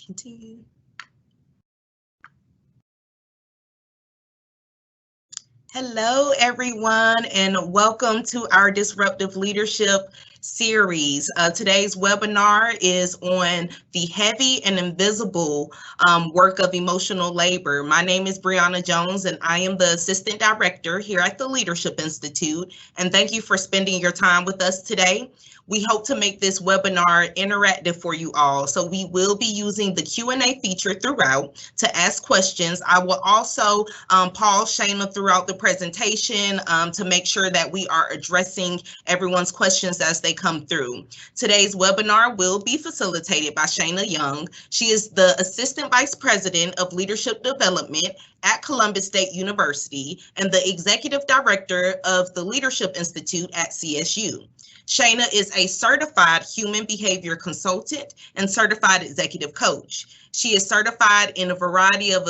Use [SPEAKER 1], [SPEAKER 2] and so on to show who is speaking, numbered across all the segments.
[SPEAKER 1] Continue. Hello, everyone, and welcome to our Disruptive Leadership series. Today's webinar is on the heavy and invisible work of emotional labor. My name is Brianna Jones, and I am the Assistant Director here at the Leadership Institute. And thank you for spending your time with us today. We hope to make this webinar interactive for you all. So we will be using the Q&A feature throughout to ask questions. I will also pause Shayna throughout the presentation to make sure that we are addressing everyone's questions as they come through. Today's webinar will be facilitated by Shayna Young. She is the Assistant Vice President of Leadership Development at Columbus State University and the Executive Director of the Leadership Institute at CSU. Shayna is a certified human behavior consultant and certified executive coach. She is certified in a variety of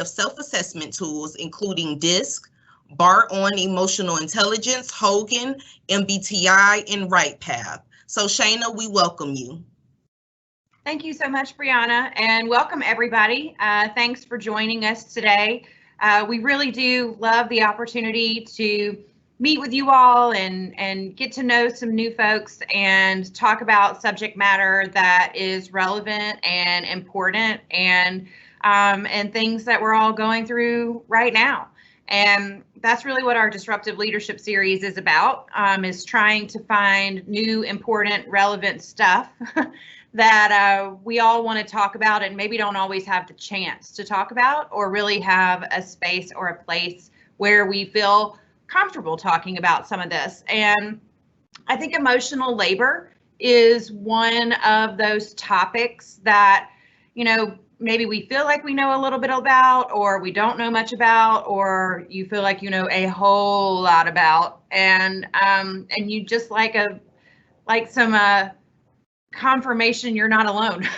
[SPEAKER 1] self-assessment tools, including DISC, BART on Emotional Intelligence, Hogan, MBTI, and Right Path. So Shayna, we welcome you.
[SPEAKER 2] Thank you so much, Brianna, and welcome everybody. Thanks for joining us today. We really do love the opportunity to meet with you all and get to know some new folks and talk about subject matter that is relevant and important and things that we're all going through right now. And that's really what our Disruptive Leadership series is about, is trying to find new, important, relevant stuff that we all want to talk about and maybe don't always have the chance to talk about or really have a space or a place where we feel comfortable talking about some of this. And I think emotional labor is one of those topics that, you know, maybe we feel like we know a little bit about, or we don't know much about, or you feel like you know a whole lot about, and you just like some confirmation you're not alone,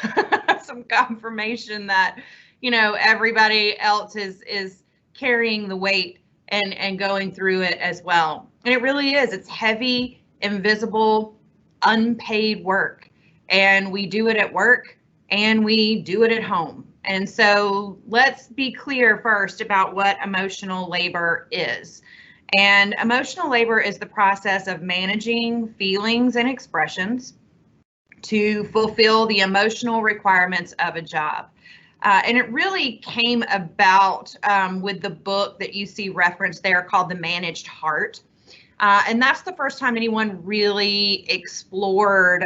[SPEAKER 2] some confirmation that, you know, everybody else is carrying the weight and going through it as well. And it really is. It's heavy, invisible, unpaid work. And we do it at work and we do it at home. And so let's be clear first about what emotional labor is. And emotional labor is the process of managing feelings and expressions to fulfill the emotional requirements of a job. And it really came about with the book that you see referenced there called The Managed Heart. And that's the first time anyone really explored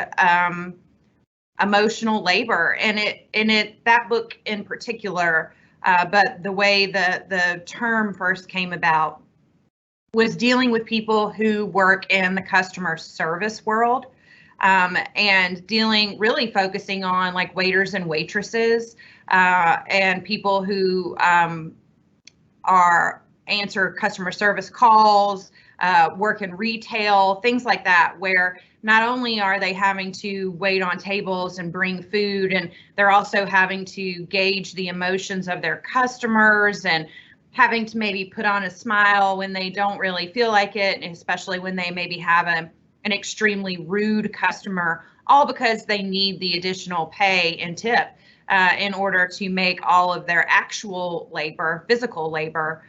[SPEAKER 2] emotional labor. And that book in particular, but the way the term first came about was dealing with people who work in the customer service world, and really focusing on like waiters and waitresses, and people who answer customer service calls, work in retail, things like that, where not only are they having to wait on tables and bring food, and they're also having to gauge the emotions of their customers and having to maybe put on a smile when they don't really feel like it, and especially when they maybe have an extremely rude customer, all because they need the additional pay and tip in order to make all of their actual labor, physical labor,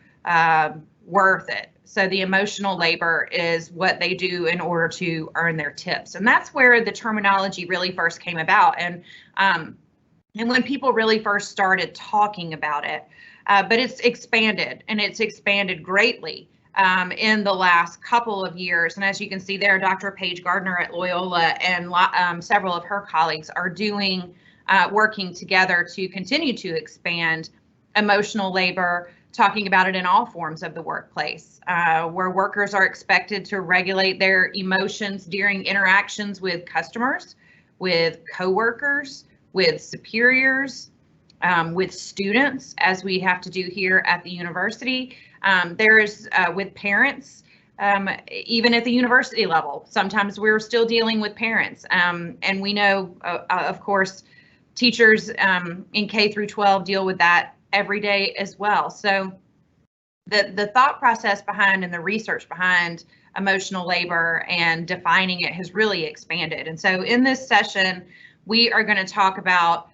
[SPEAKER 2] worth it. So the emotional labor is what they do in order to earn their tips. And that's where the terminology really first came about. And when people really first started talking about it, but it's expanded, and it's expanded greatly in the last couple of years. And as you can see there, Dr. Paige Gardner at Loyola and several of her colleagues are working together to continue to expand emotional labor, talking about it in all forms of the workplace, where workers are expected to regulate their emotions during interactions with customers, with coworkers, with superiors, with students, as we have to do here at the university. There's with parents, even at the university level. Sometimes we're still dealing with parents, and we know, of course, teachers in K through 12 deal with that every day as well. So the thought process behind and the research behind emotional labor and defining it has really expanded. And so in this session, we are going to talk about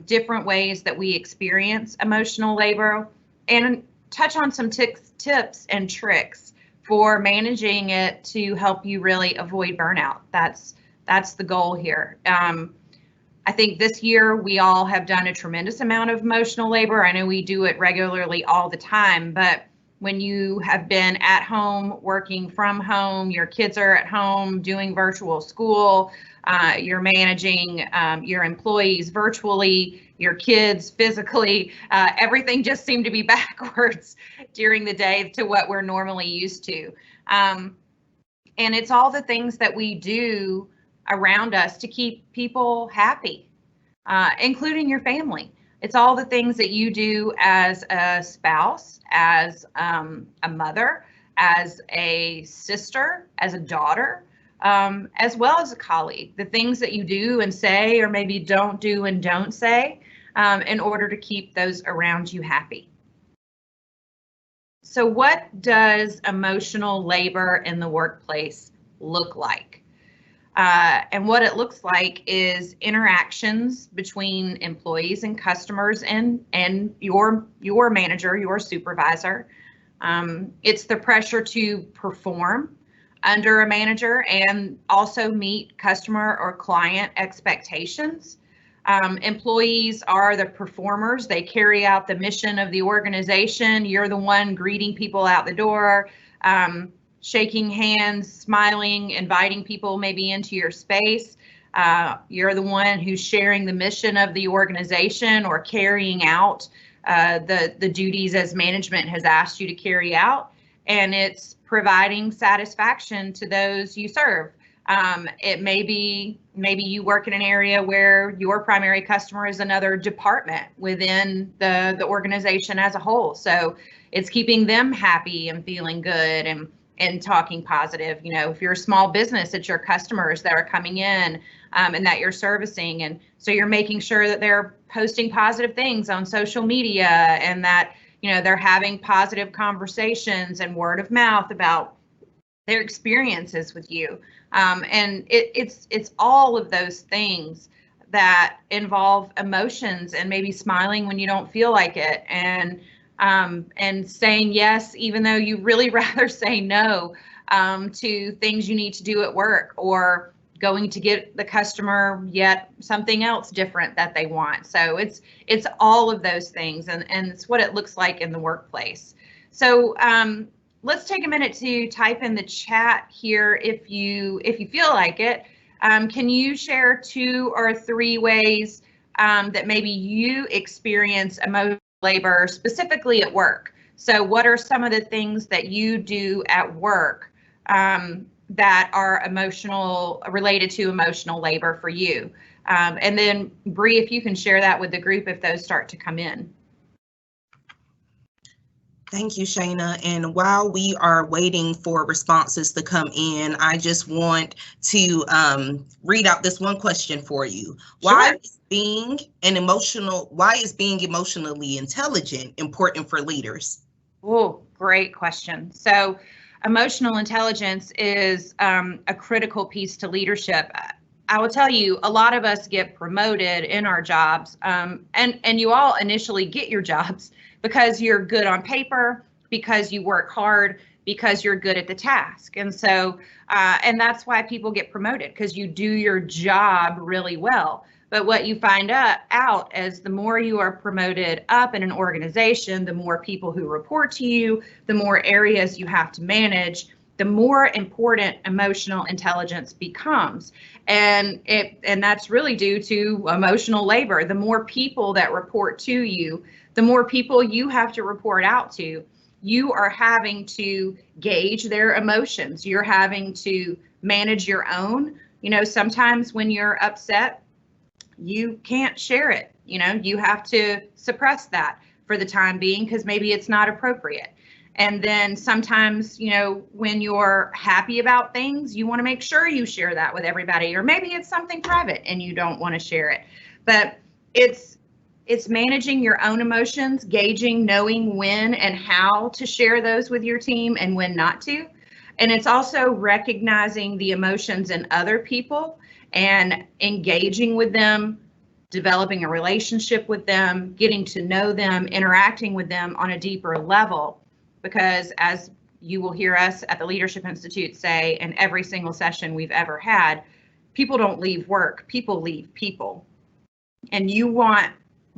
[SPEAKER 2] different ways that we experience emotional labor, and touch on some tips and tricks for managing it to help you really avoid burnout. That's the goal here. I think this year we all have done a tremendous amount of emotional labor. I know we do it regularly all the time, but when you have been at home, working from home, your kids are at home doing virtual school, you're managing your employees virtually, your kids physically, everything just seemed to be backwards during the day to what we're normally used to. And it's all the things that we do around us to keep people happy, including your family. It's all the things that you do as a spouse, as a mother, as a sister, as a daughter, as well as a colleague. The things that you do and say, or maybe don't do and don't say, in order to keep those around you happy. So what does emotional labor in the workplace look like? And what it looks like is interactions between employees and customers and your manager, your supervisor. It's the pressure to perform under a manager and also meet customer or client expectations. Employees are the performers. They carry out the mission of the organization. You're the one greeting people out the door, shaking hands, smiling, inviting people maybe into your space. You're the one who's sharing the mission of the organization or carrying out the duties as management has asked you to carry out. And it's providing satisfaction to those you serve. It may be, maybe you work in an area where your primary customer is another department within the organization as a whole. So it's keeping them happy and feeling good and talking positive. You know, if you're a small business, it's your customers that are coming in and that you're servicing. And so you're making sure that they're posting positive things on social media and that, you know, they're having positive conversations and word of mouth about their experiences with you. And it's all of those things that involve emotions and maybe smiling when you don't feel like it, and saying yes, even though you really rather say no, to things you need to do at work, or going to get the customer yet something else different that they want. So it's all of those things, and it's what it looks like in the workplace. So let's take a minute to type in the chat here if you feel like it. Can you share 2 or 3 ways that maybe you experience emotional labor specifically at work? So what are some of the things that you do at work that are related to emotional labor for you? And then Bree, if you can share that with the group if those start to come in.
[SPEAKER 1] Thank you, Shayna. And while we are waiting for responses to come in, I just want to read out this one question for you.
[SPEAKER 2] Sure.
[SPEAKER 1] Why is being emotionally intelligent important for leaders?
[SPEAKER 2] Oh, great question. So emotional intelligence is a critical piece to leadership. I will tell you, a lot of us get promoted in our jobs, and you all initially get your jobs because you're good on paper, because you work hard, because you're good at the task. And so, and that's why people get promoted, because you do your job really well. But what you find out is the more you are promoted up in an organization, the more people who report to you, the more areas you have to manage, the more important emotional intelligence becomes. And that's really due to emotional labor. The more people that report to you, the more people you have to report out to. You are having to gauge their emotions. You're having to manage your own. You know, sometimes when you're upset, you can't share it. You know, you have to suppress that for the time being because maybe it's not appropriate. And then sometimes, you know, when you're happy about things, you want to make sure you share that with everybody, or maybe it's something private and you don't want to share it. But it's managing your own emotions, gauging, knowing when and how to share those with your team and when not to. And it's also recognizing the emotions in other people and engaging with them developing a relationship with them, getting to know them, interacting with them on a deeper level. Because as you will hear us at the Leadership Institute say in every single session we've ever had, people don't leave work, people leave people. And you want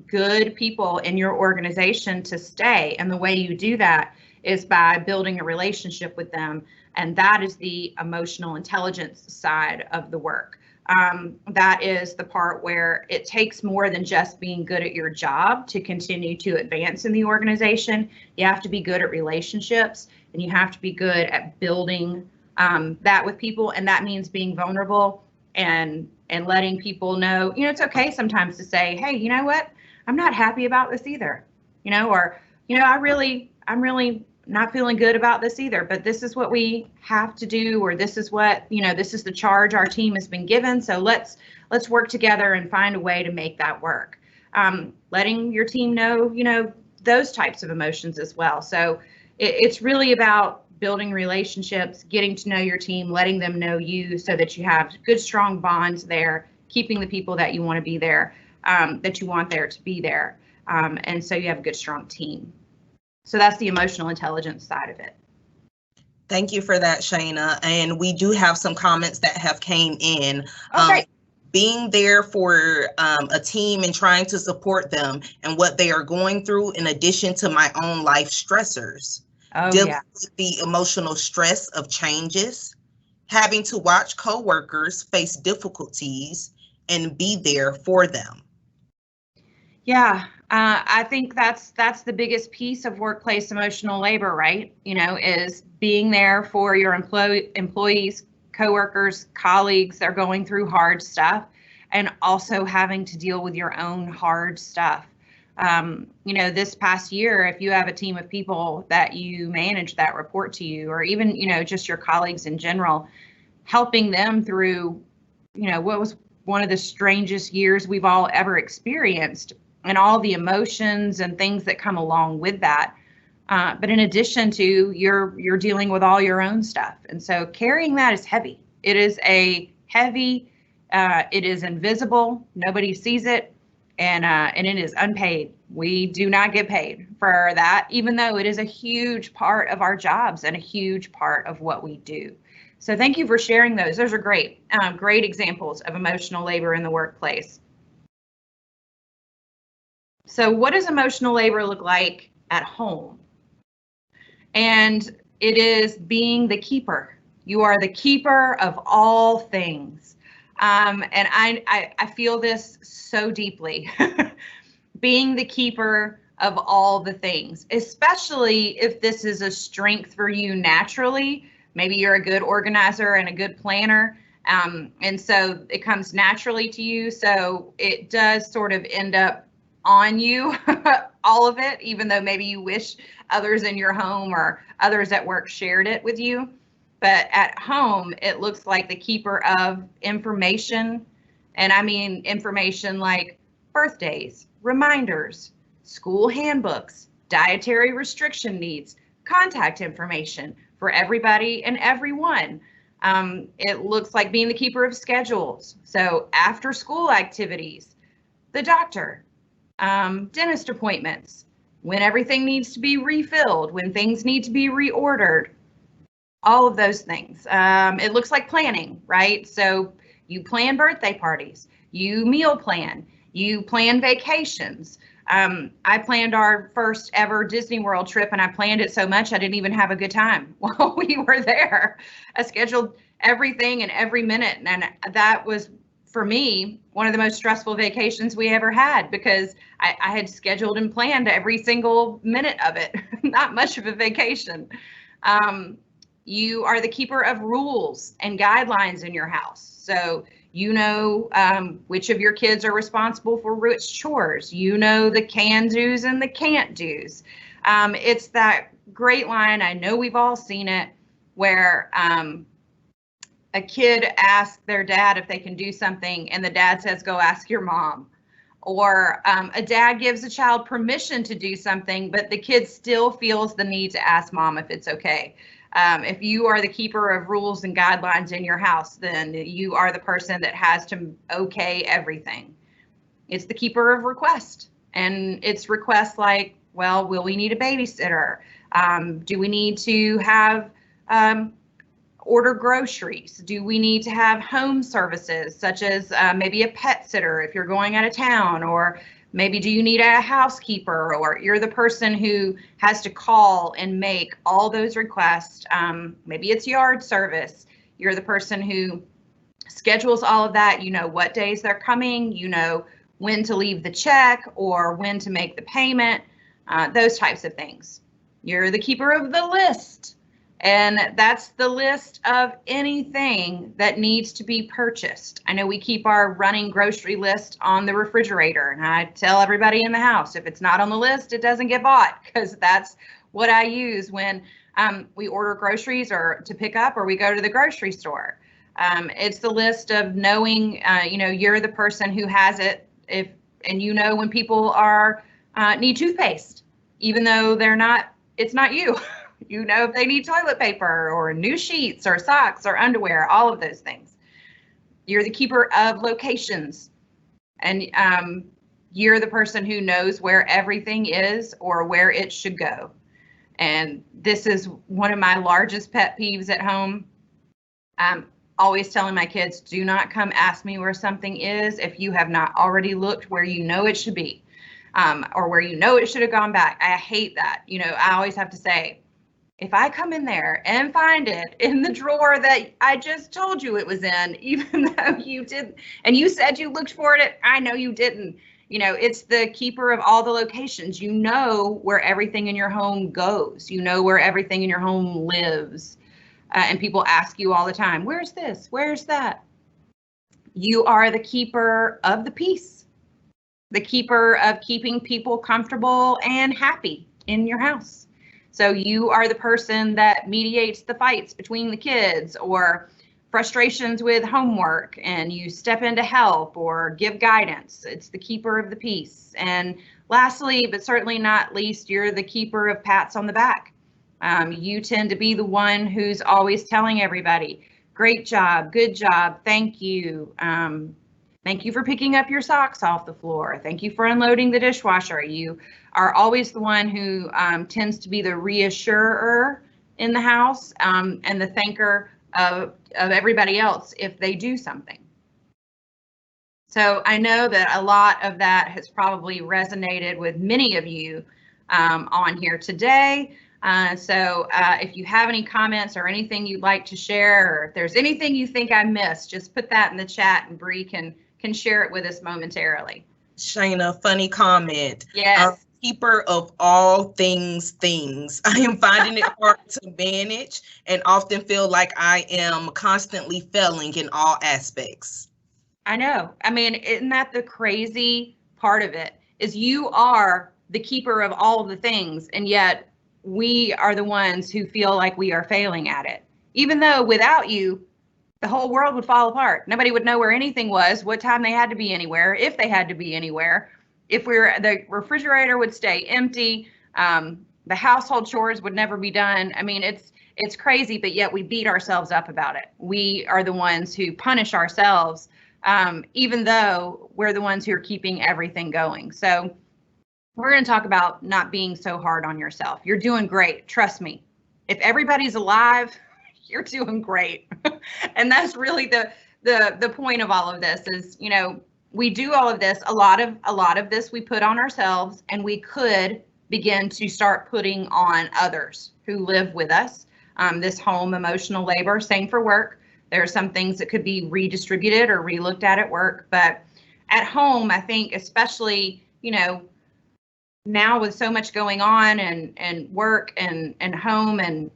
[SPEAKER 2] good people in your organization to stay. And the way you do that is by building a relationship with them. And that is the emotional intelligence side of the work. That is the part where it takes more than just being good at your job to continue to advance in the organization. You have to be good at relationships, and you have to be good at building that with people. And that means being vulnerable and letting people know, it's okay sometimes to say, hey, you know what? I'm not happy about this either, or, I'm really not feeling good about this either, but this is what we have to do, or this is what, this is the charge our team has been given. So let's work together and find a way to make that work. Letting your team know, those types of emotions as well. So it's really about building relationships, getting to know your team, letting them know you so that you have good, strong bonds there, keeping the people that you want to be there, that you want there to be there. And so you have a good, strong team. So that's the emotional intelligence side of it.
[SPEAKER 1] Thank you for that, Shayna. And we do have some comments that have came in.
[SPEAKER 2] Okay.
[SPEAKER 1] Being there for a team and trying to support them and what they are going through, in addition to my own life stressors. Dealing with the emotional stress of changes, having to watch coworkers face difficulties and be there for them.
[SPEAKER 2] Yeah, I think that's the biggest piece of workplace emotional labor, right? Is being there for your employees, coworkers, colleagues that are going through hard stuff, and also having to deal with your own hard stuff. This past year, if you have a team of people that you manage that report to you, or even, just your colleagues in general, helping them through, what was one of the strangest years we've all ever experienced, and all the emotions and things that come along with that. But in addition to, you're dealing with all your own stuff. And so carrying that is heavy. It is a heavy, it is invisible. Nobody sees it. And it is unpaid. We do not get paid for that, even though it is a huge part of our jobs and a huge part of what we do. So thank you for sharing those. Those are great, great examples of emotional labor in the workplace. So what does emotional labor look like at home? And it is being the keeper. You are the keeper of all things. And I feel this so deeply, being the keeper of all the things, especially if this is a strength for you naturally. Maybe you're a good organizer and a good planner. And so it comes naturally to you. So it does sort of end up on you, all of it, even though maybe you wish others in your home or others at work shared it with you. But at home, it looks like the keeper of information. And I mean information like birthdays, reminders, school handbooks, dietary restriction needs, contact information for everybody and everyone. It looks like being the keeper of schedules. So after school activities, the doctor, dentist appointments, when everything needs to be refilled, when things need to be reordered, all of those things. It looks like planning, right? So you plan birthday parties, you meal plan, you plan vacations. I planned our first ever Disney World trip, and I planned it so much I didn't even have a good time while we were there. I scheduled everything and every minute, and that was, for me, one of the most stressful vacations we ever had, because I had scheduled and planned every single minute of it. Not much of a vacation. You are the keeper of rules and guidelines in your house. So you know which of your kids are responsible for which chores. You know the can do's and the can't do's. It's that great line, I know we've all seen it, where a kid asks their dad if they can do something, and the dad says, go ask your mom. Or a dad gives a child permission to do something, but the kid still feels the need to ask mom if it's okay. If you are the keeper of rules and guidelines in your house, then you are the person that has to okay everything. It's the keeper of request. And it's requests like, well, will we need a babysitter? Do we need to have order groceries? Do we need to have home services, such as maybe a pet sitter if you're going out of town? Or maybe do you need a housekeeper? Or you're the person who has to call and make all those requests. Maybe it's yard service. You're the person who schedules all of that. You know what days they're coming. You know when to leave the check or when to make the payment, those types of things. You're the keeper of the list. And that's the list of anything that needs to be purchased. I know we keep our running grocery list on the refrigerator, and I tell everybody in the house, if it's not on the list, it doesn't get bought, because that's what I use when we order groceries or to pick up, or we go to the grocery store. It's the list of knowing, you're the person who has it, and you know when people need toothpaste, even though it's not you. You know if they need toilet paper or new sheets or socks or underwear, all of those things. You're the keeper of locations, and you're the person who knows where everything is or where it should go. And this is one of my largest pet peeves at home. I'm always telling my kids, do not come ask me where something is if you have not already looked where you know it should be, or where you know it should have gone back. I hate that. I always have to say, if I come in there and find it in the drawer that I just told you it was in, even though you didn't, and you said you looked for it, I know you didn't. It's the keeper of all the locations. You know where everything in your home goes. You know where everything in your home lives. And people ask you all the time, where's this? Where's that? You are the keeper of the peace, the keeper of keeping people comfortable and happy in your house. So you are the person that mediates the fights between the kids or frustrations with homework, and you step in to help or give guidance. It's the keeper of the peace. And lastly, but certainly not least, you're the keeper of pats on the back. You tend to be the one who's always telling everybody, great job, good job, thank you. Thank you for picking up your socks off the floor. Thank you for unloading the dishwasher. You are always the one who tends to be the reassurer in the house, and the thanker of everybody else if they do something. So I know that a lot of that has probably resonated with many of you on here today. So if you have any comments or anything you'd like to share, or if there's anything you think I missed, just put that in the chat and Bree can share it with us momentarily.
[SPEAKER 1] Shayna, funny comment.
[SPEAKER 2] Yes.
[SPEAKER 1] Keeper of all things. I am finding it hard to manage and often feel like I am constantly failing in all aspects.
[SPEAKER 2] I know. I mean, isn't that the crazy part of it? Is you are the keeper of all of the things, and yet we are the ones who feel like we are failing at it. Even though without you, the whole world would fall apart. Nobody would know where anything was, what time they had to be anywhere, if they had to be anywhere. If the refrigerator would stay empty, the household chores would never be done. I mean, it's crazy, but yet we beat ourselves up about it. We are the ones who punish ourselves, even though we're the ones who are keeping everything going. So we're going to talk about not being so hard on yourself. You're doing great. Trust me. If everybody's alive, you're doing great. And that's really the point of all of this is, we do all of this. A lot of this we put on ourselves, and we could begin to start putting on others who live with us. This home emotional labor, same for work. There are some things that could be redistributed or relooked at work, but at home, I think especially, now with so much going on and work and home and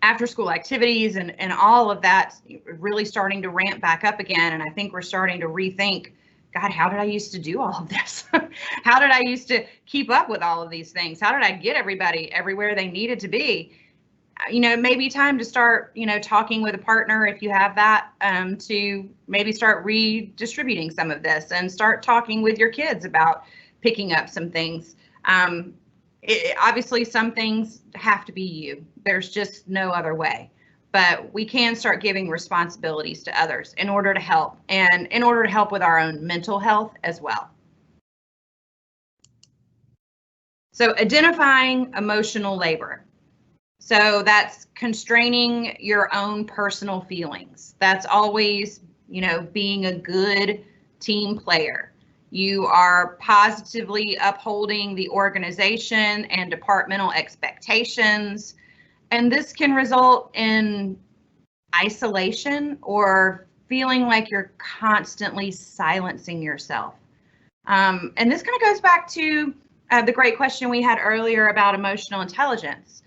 [SPEAKER 2] after school activities and all of that really starting to ramp back up again. And I think we're starting to rethink, God, how did I used to do all of this? How did I used to keep up with all of these things? How did I get everybody everywhere they needed to be? Maybe time to start, talking with a partner if you have that, to maybe start redistributing some of this and start talking with your kids about picking up some things. Obviously, some things have to be you. There's just no other way. but we can start giving responsibilities to others in order to help, and in order to help with our own mental health as well. So identifying emotional labor. So that's constraining your own personal feelings. That's always, being a good team player. You are positively upholding the organization and departmental expectations. And this can result in isolation or feeling like you're constantly silencing yourself. And this kind of goes back to the great question we had earlier about emotional intelligence.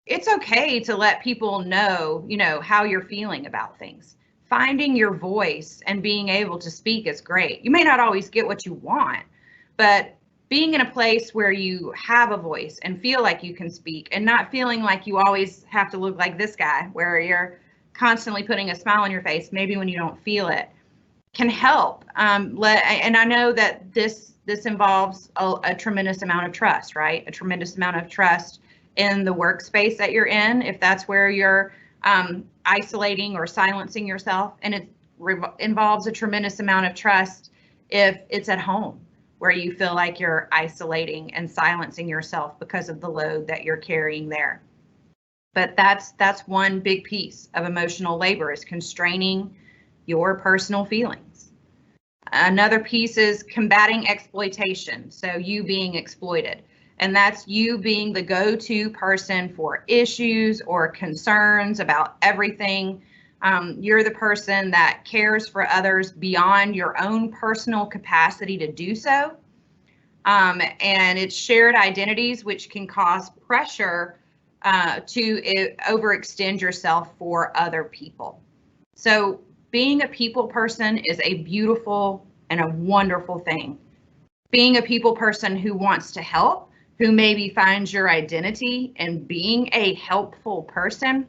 [SPEAKER 2] It's okay to let people know, how you're feeling about things. Finding your voice and being able to speak is great. You may not always get what you want, but being in a place where you have a voice and feel like you can speak and not feeling like you always have to look like this guy, where you're constantly putting a smile on your face, maybe when you don't feel it, can help. And I know that this involves a tremendous amount of trust, right? A tremendous amount of trust in the workspace that you're in, if that's where you're isolating or silencing yourself. And it involves a tremendous amount of trust if it's at home, where you feel like you're isolating and silencing yourself because of the load that you're carrying there. But that's one big piece of emotional labor, is constraining your personal feelings. Another piece is combating exploitation, so you being exploited. And that's you being the go-to person for issues or concerns about everything. You're the person that cares for others beyond your own personal capacity to do so. And it's shared identities, which can cause pressure to overextend yourself for other people. So being a people person is a beautiful and a wonderful thing. Being a people person who wants to help, who maybe finds your identity in being a helpful person,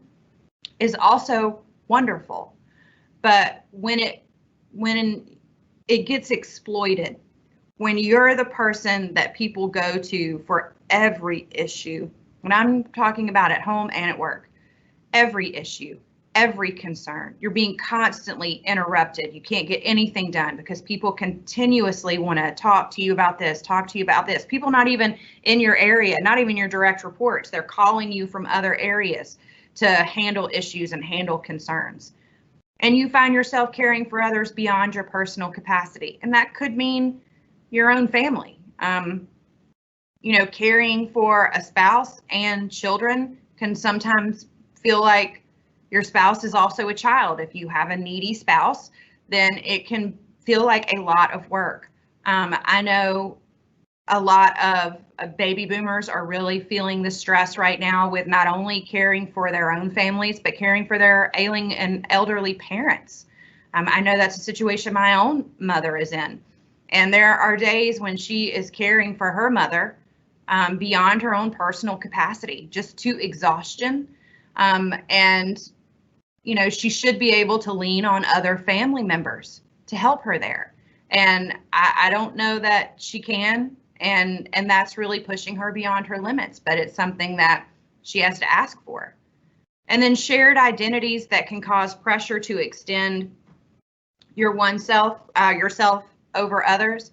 [SPEAKER 2] is also wonderful. But when it gets exploited, when you're the person that people go to for every issue, when I'm talking about at home and at work, every issue, every concern, you're being constantly interrupted. You can't get anything done because people continuously want to talk to you about this, People not even in your area, not even your direct reports. They're calling you from other areas to handle issues and handle concerns. And you find yourself caring for others beyond your personal capacity. And that could mean your own family. Caring for a spouse and children can sometimes feel like your spouse is also a child. If you have a needy spouse, then it can feel like a lot of work. I know a lot of baby boomers are really feeling the stress right now with not only caring for their own families, but caring for their ailing and elderly parents. I know that's a situation my own mother is in. And there are days when she is caring for her mother beyond her own personal capacity, just to exhaustion. And she should be able to lean on other family members to help her there. And I don't know that she can. And that's really pushing her beyond her limits, but it's something that she has to ask for. And then shared identities that can cause pressure to extend yourself over others.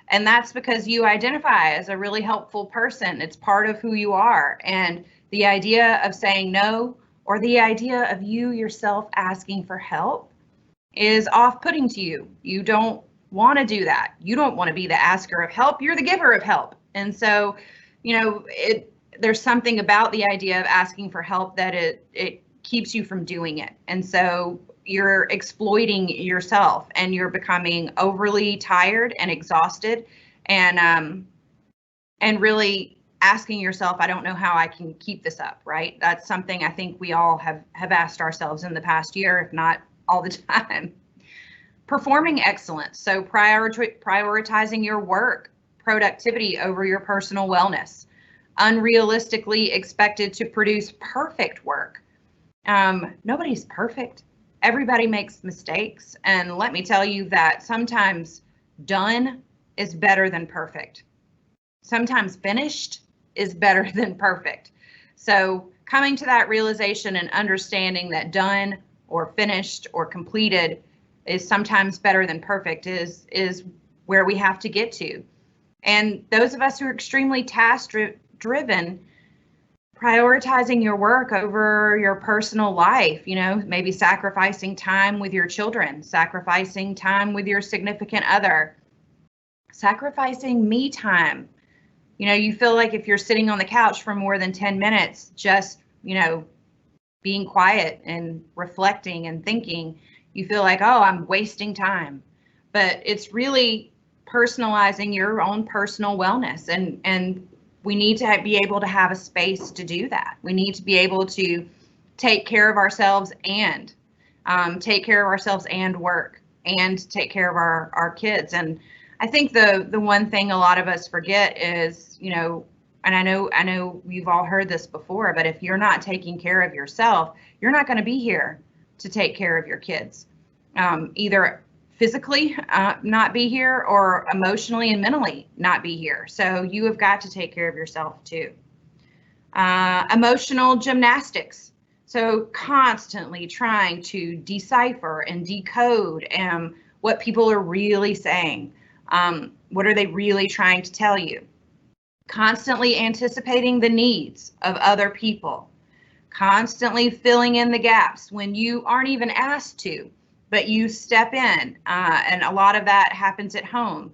[SPEAKER 2] And that's because you identify as a really helpful person. It's part of who you are. And the idea of saying no, or the idea of you yourself asking for help, is off-putting to you. You don't want to do that. You don't want to be the asker of help. You're the giver of help. And so, there's something about the idea of asking for help that it keeps you from doing it. And so you're exploiting yourself, and you're becoming overly tired and exhausted, and really asking yourself, I don't know how I can keep this up, right? That's something I think we all have asked ourselves in the past year, if not all the time. Performing excellence, so prioritizing your work productivity over your personal wellness. Unrealistically expected to produce perfect work. Nobody's perfect. Everybody makes mistakes. And let me tell you that sometimes done is better than perfect. Sometimes finished is better than perfect. So coming to that realization and understanding that done or finished or completed is sometimes better than perfect is where we have to get to. And those of us who are extremely task driven, prioritizing your work over your personal life, maybe sacrificing time with your children, sacrificing time with your significant other, sacrificing me time. You feel like if you're sitting on the couch for more than 10 minutes, just, being quiet and reflecting and thinking, you feel like, oh, I'm wasting time. But it's really personalizing your own personal wellness. And we need to be able to have a space to do that. We need to be able to take care of ourselves and work and take care of our kids. And I think the one thing a lot of us forget is, and I know you've all heard this before, but if you're not taking care of yourself, you're not going to be here to take care of your kids. Either physically not be here or emotionally and mentally not be here. So you have got to take care of yourself too. Emotional gymnastics. So constantly trying to decipher and decode what people are really saying. What are they really trying to tell you? Constantly anticipating the needs of other people. Constantly filling in the gaps when you aren't even asked to, but you step in. And a lot of that happens at home.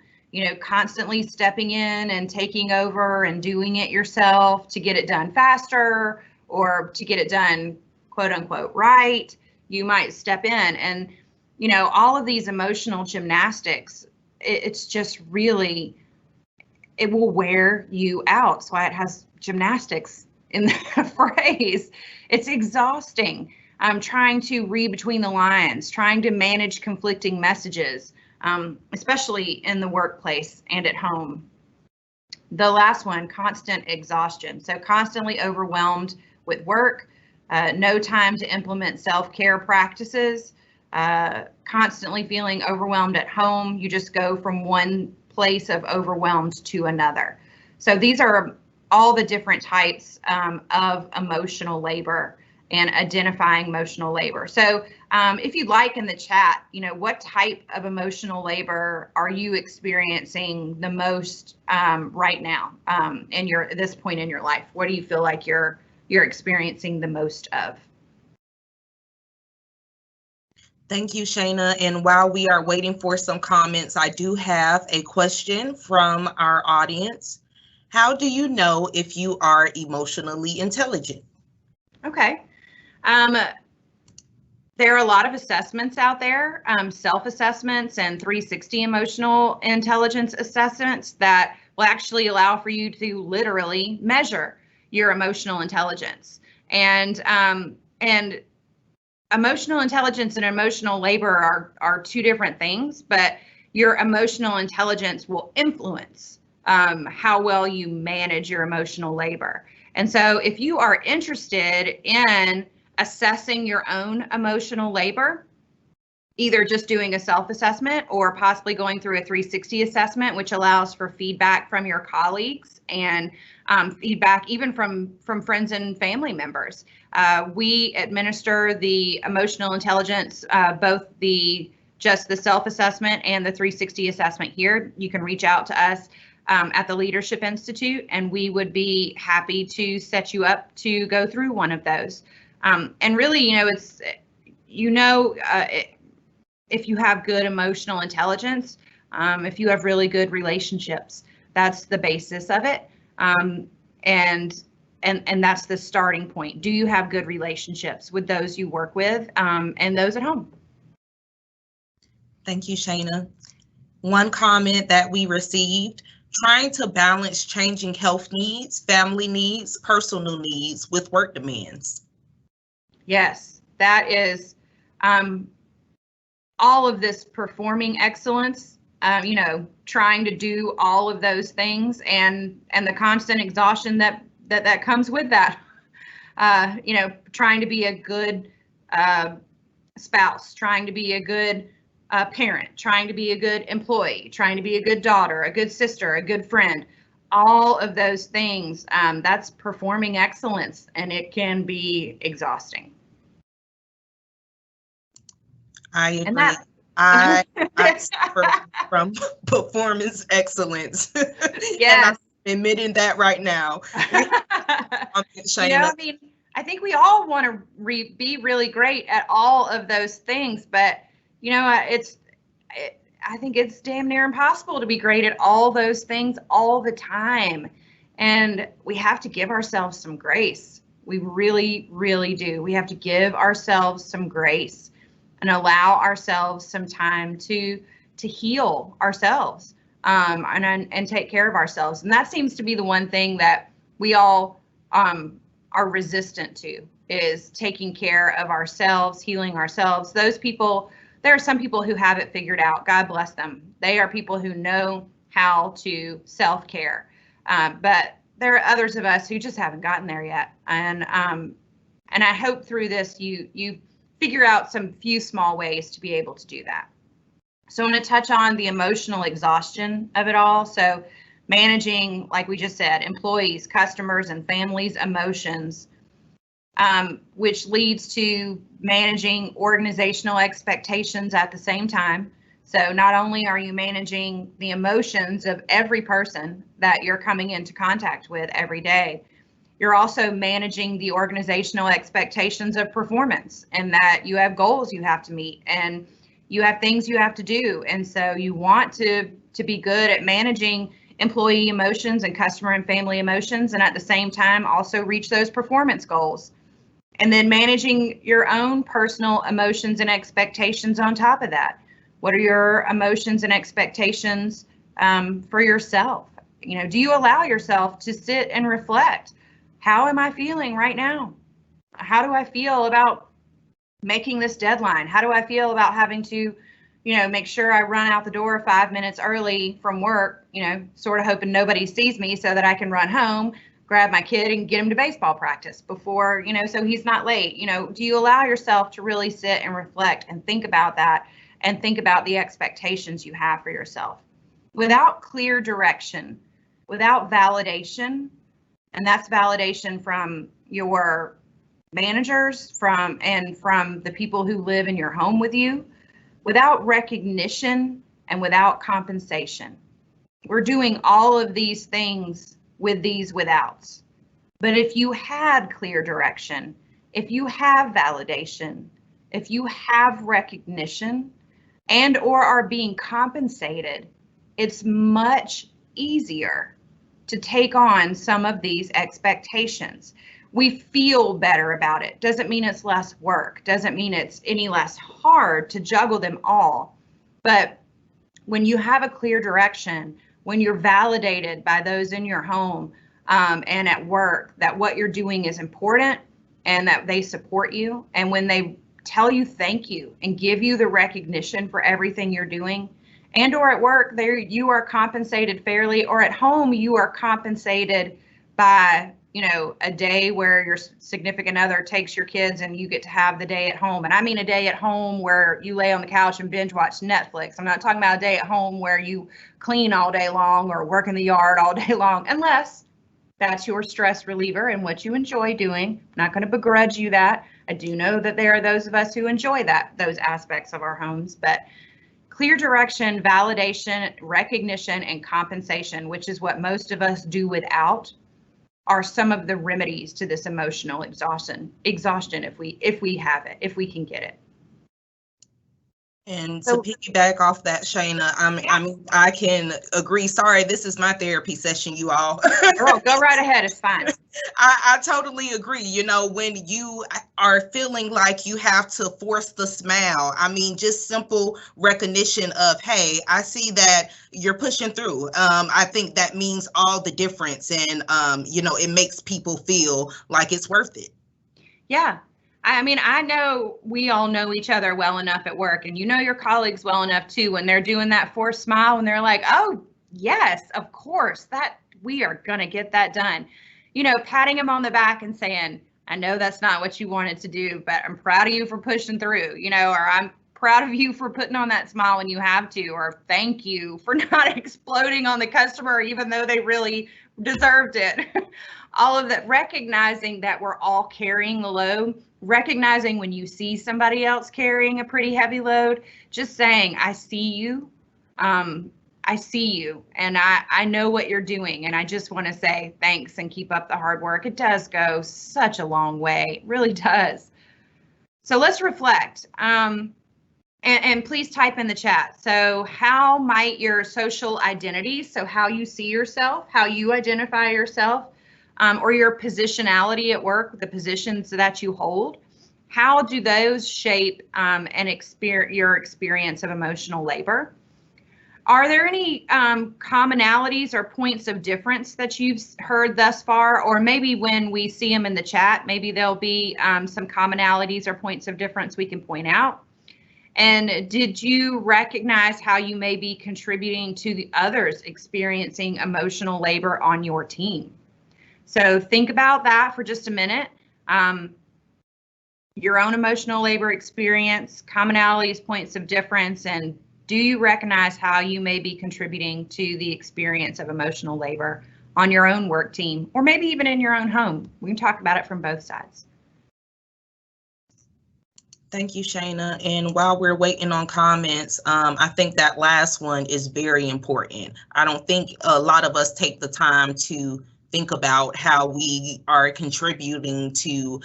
[SPEAKER 2] Constantly stepping in and taking over and doing it yourself to get it done faster or to get it done, quote unquote, right. You might step in and, all of these emotional gymnastics, it's just really, it will wear you out. That's why it has gymnastics in the phrase. It's exhausting. Trying to read between the lines, trying to manage conflicting messages, especially in the workplace and at home. The last one, constant exhaustion. So constantly overwhelmed with work, no time to implement self-care practices, constantly feeling overwhelmed at home. You just go from one place of overwhelmed to another. So these are all the different types of emotional labor and identifying emotional labor. So if you'd like in the chat, what type of emotional labor are you experiencing the most right now in this point in your life? What do you feel like you're experiencing the most of?
[SPEAKER 1] Thank you, Shayna. And while we are waiting for some comments, I do have a question from our audience. How do you know if you are emotionally intelligent?
[SPEAKER 2] Okay. There are a lot of assessments out there, self-assessments and 360 emotional intelligence assessments that will actually allow for you to literally measure your emotional intelligence. And emotional intelligence and emotional labor are two different things, but your emotional intelligence will influence how well you manage your emotional labor. And so if you are interested in assessing your own emotional labor, either just doing a self-assessment or possibly going through a 360 assessment, which allows for feedback from your colleagues and feedback even from friends and family members. We administer the emotional intelligence, both just the self-assessment and the 360 assessment here. You can reach out to us at the Leadership Institute, and we would be happy to set you up to go through one of those. And really, it's, if you have good emotional intelligence, if you have really good relationships, that's the basis of it. And that's the starting point. Do you have good relationships with those you work with and those at home?
[SPEAKER 1] Thank you, Shayna. One comment that we received, trying to balance changing health needs, family needs, personal needs with work demands.
[SPEAKER 2] Yes, that is all of this performing excellence, trying to do all of those things and the constant exhaustion that comes with that. Trying to be a good spouse, trying to be a good parent, trying to be a good employee, trying to be a good daughter, a good sister, a good friend. all of those things, that's performing excellence, and it can be exhausting.
[SPEAKER 1] I
[SPEAKER 2] And
[SPEAKER 1] agree.
[SPEAKER 2] that
[SPEAKER 1] I suffer from performance excellence. And I'm
[SPEAKER 2] yes.
[SPEAKER 1] admitting that right now. Shayna.
[SPEAKER 2] I mean, I think we all want to be really great at all of those things, but I think it's damn near impossible to be great at all those things all the time. And we have to give ourselves some grace. We really, really do. We have to give ourselves some grace and allow ourselves some time to heal ourselves, and take care of ourselves. And that seems to be the one thing that we all are resistant to, is taking care of ourselves, healing ourselves. Those people, there are some people who have it figured out. God bless them. They are people who know how to self-care. But there are others of us who just haven't gotten there yet. And I hope through this you figure out some few small ways to be able to do that. So I want to touch on the emotional exhaustion of it all. So managing, like we just said, employees, customers, and families' emotions, which leads to managing organizational expectations at the same time. So not only are you managing the emotions of every person that you're coming into contact with every day, you're also managing the organizational expectations of performance, and that you have goals you have to meet and you have things you have to do. And so you want to be good at managing employee emotions and customer and family emotions, and at the same time also reach those performance goals. And then managing your own personal emotions and expectations on top of that. What are your emotions and expectations for yourself? Do you allow yourself to sit and reflect? How am I feeling right now? How do I feel about making this deadline? How do I feel about having to, make sure I run out the door 5 minutes early from work, sort of hoping nobody sees me so that I can run home, grab my kid and get him to baseball practice before, so he's not late. Do you allow yourself to really sit and reflect and think about that, and think about the expectations you have for yourself? Without clear direction, without validation, and that's validation from your managers, from the people who live in your home with you, without recognition and without compensation. We're doing all of these things with these withouts. But if you had clear direction, if you have validation, if you have recognition and or are being compensated, it's much easier to take on some of these expectations. We feel better about it. Doesn't mean it's less work. Doesn't mean it's any less hard to juggle them all. But when you have a clear direction, when you're validated by those in your home and at work that what you're doing is important and that they support you, and when they tell you thank you and give you the recognition for everything you're doing, and or at work there you are compensated fairly, or at home you are compensated by a day where your significant other takes your kids and you get to have the day at home. And I mean a day at home where you lay on the couch and binge watch Netflix. I'm not talking about a day at home where you clean all day long or work in the yard all day long, unless that's your stress reliever and what you enjoy doing. I'm not going to begrudge you that. I do know that there are those of us who enjoy those aspects of our homes, but clear direction, validation, recognition, and compensation, which is what most of us do without, are some of the remedies to this emotional exhaustion if we have it, if we can get it.
[SPEAKER 1] And to piggyback off that, Shayna, I can agree. Sorry, this is my therapy session, you all.
[SPEAKER 2] Girl, go right ahead. It's fine.
[SPEAKER 1] I totally agree. When you are feeling like you have to force the smile, just simple recognition of, hey, I see that you're pushing through. I think that means all the difference. And, it makes people feel like it's worth it.
[SPEAKER 2] Yeah. I know we all know each other well enough at work, and your colleagues well enough too, when they're doing that forced smile and they're like, oh, yes, of course, that we are going to get that done. Patting them on the back and saying, I know that's not what you wanted to do, but I'm proud of you for pushing through, or I'm proud of you for putting on that smile when you have to, or thank you for not exploding on the customer even though they really deserved it. All of that, recognizing that we're all carrying the load, recognizing when you see somebody else carrying a pretty heavy load, just saying, I see you. I see you, and I know what you're doing, and I just want to say thanks and keep up the hard work. It does go such a long way. It really does. So let's reflect. And please type in the chat. So how might your social identity, so how you see yourself, how you identify yourself, or your positionality at work, the positions that you hold, how do those shape your experience of emotional labor? Are there any commonalities or points of difference that you've heard thus far? Or maybe when we see them in the chat, maybe there'll be some commonalities or points of difference we can point out. And did you recognize how you may be contributing to the others experiencing emotional labor on your team? So think about that for just a minute. Your own emotional labor experience, commonalities, points of difference, and do you recognize how you may be contributing to the experience of emotional labor on your own work team, or maybe even in your own home? We can talk about it from both sides.
[SPEAKER 1] Thank you, Shayna. And while we're waiting on comments, I think that last one is very important. I don't think a lot of us take the time to think about how we are contributing to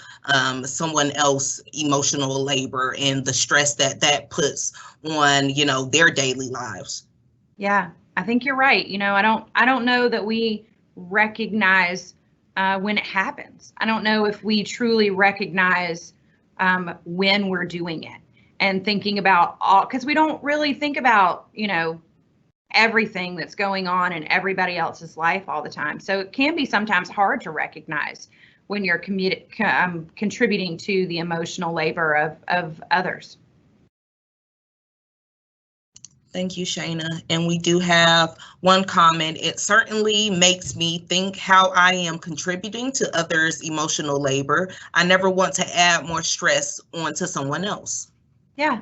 [SPEAKER 1] someone else's emotional labor and the stress that that puts on, you know, their daily lives.
[SPEAKER 2] Yeah, I think you're right. You know, I don't know that we recognize when it happens. I don't know if we truly recognize when we're doing it and thinking about all, because we don't really think about, you know, everything that's going on in everybody else's life all the time. So it can be sometimes hard to recognize when you're contributing to the emotional labor of others.
[SPEAKER 1] Thank you, Shayna. And we do have one comment. It certainly makes me think how I am contributing to others' emotional labor. I never want to add more stress onto someone else.
[SPEAKER 2] Yeah,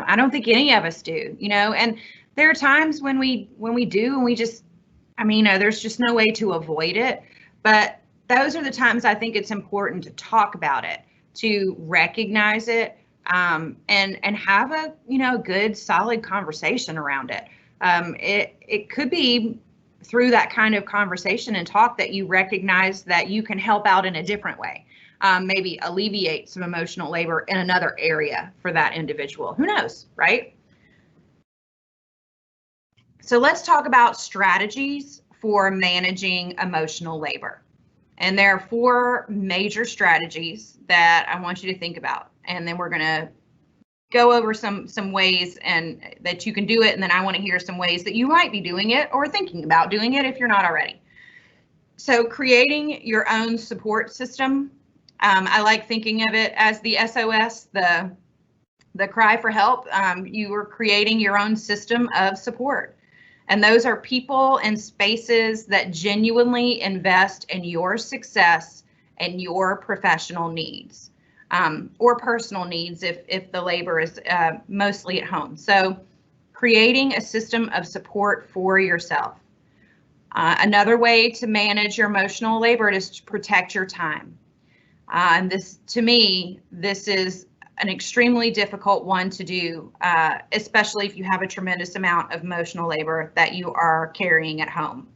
[SPEAKER 2] I don't think any of us do, you know, and there are times when we do, and we just, I mean, there's just no way to avoid it. But those are the times I think it's important to talk about it, to recognize it, and have a, you know, good, solid conversation around it. It could be through that kind of conversation and talk that you recognize that you can help out in a different way. Maybe alleviate some emotional labor in another area for that individual. Who knows, right? So let's talk about strategies for managing emotional labor. And there are 4 major strategies that I want you to think about. And then we're going to go over some ways and that you can do it. And then I want to hear some ways that you might be doing it or thinking about doing it if you're not already. So creating your own support system. I like thinking of it as the SOS, the cry for help. You are creating your own system of support. And those are people and spaces that genuinely invest in your success and your professional needs, or personal needs if the labor is mostly at home. So creating a system of support for yourself. Another way to manage your emotional labor is to protect your time. And this, to me, this is an extremely difficult one to do, especially if you have a tremendous amount of emotional labor that you are carrying at home.